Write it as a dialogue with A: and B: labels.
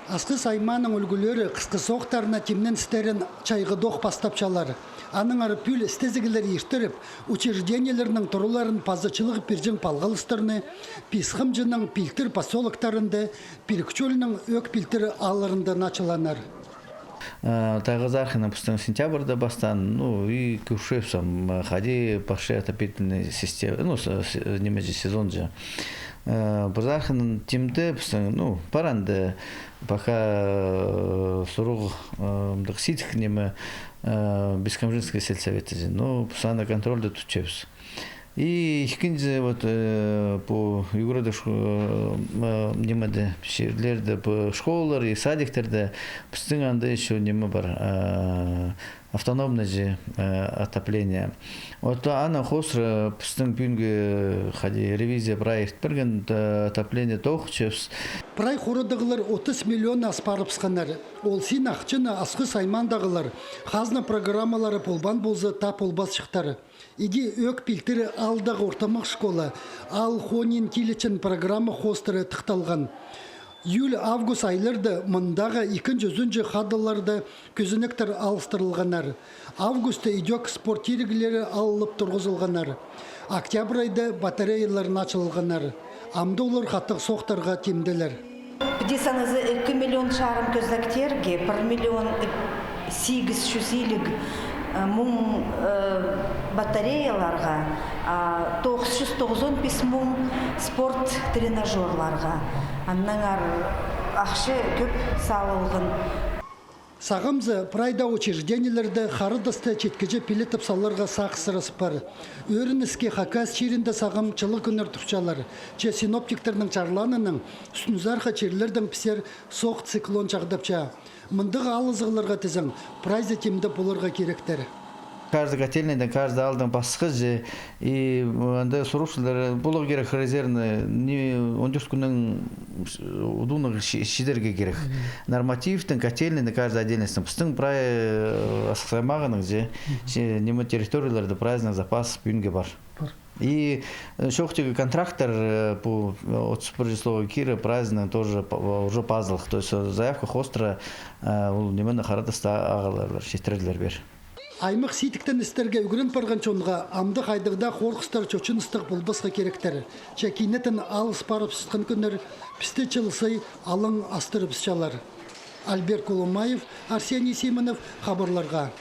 A: Асқы сайманың үлгілері қысқы соқтарына темнен істерін чайғы доқ бастапчалар. Аның ары пүл істезігілер ертіріп, учрежденияларының тұруларын пазычылығы пержің палғалыстарыны, писхымжының пилтір поселоктарында, пиркчөлінің өк пилтірі алырында началанар.
B: Тағызархина пустың сентябрьда бастан, и күршепсам, хади паши отопительной системы, немеже сезон же. Бұрзархын темді пустың, паранды, пока суруг ситх немі бескомжинская сельсоветі, пусана контрольда тучепс. И ikkinci bu yukarıda nemede şehirlerde bu şkollar и садиктerde біздің анда еще неме бар автономное же отопление. Вот ана хосра біздің бүгінгі хади ревизия проект берген отопление тоқчевс.
A: Прай хородағылар 30 миллион аспарып сқанар. Ол син ақчыны асқы саймандағылар қазна программалары полбан болзы та полбас шықтары. Иди өк пилтірі алдағы ортамақ школа, ал хонин келечен программа хостыры тықталған. Июль-август айларды мұндағы 200 қадаларды көзініктір алыстырылғанар. Августы идек спорт ерігілері алылып тұрғызылғанар. Октябрь айды батареяларын açылғанар. Амды олар қаттық соқтарға темделер.
C: Десаңызы 2 миллион шарым көздіктерге 1 миллион 800 мың батареяларға, 995 мың спорт тренажерларға. Аннаңар ақшы көп салылғын.
A: Сағымзы прайда учрежденияларды қарыдысты четкеже пилетіп салларға сақсырыс бар. Өрініске хакас черінде сағым чылы күнір тұқчалар. Че синоптиктерінің чарланының үстінізарға черлердің пісер соқ циклон чағдапча. Мұндығы алызығыларға тізім прайзы темді болырға керектер.
B: Каждый котельный, каждый алдың басқы же, и анда сұрушылар болу керек резервны, 14 күннің удуны шидерге керек. Нормативтің котельный, каждый отдельностың пыстың прай асықсаймағының же, нема территорияларды прайзның запас бүгінге бар. И шоқтегі контрактор по 31 число Кира праздник тоже уже пазлых, то есть заявка хостра немені қарадыста ағаларлар, шестерділер бер.
A: Аймық ситіктен істерге үгірін барған чонға амды қайдығда қорқыстар чөчін ыстық болбасқа керектер. Чәкинетін алыс барып сұтқан күнір пісті чылысай алың астырып сычалар. Альберт Коломаев, Арсений Симонов, хабарларға.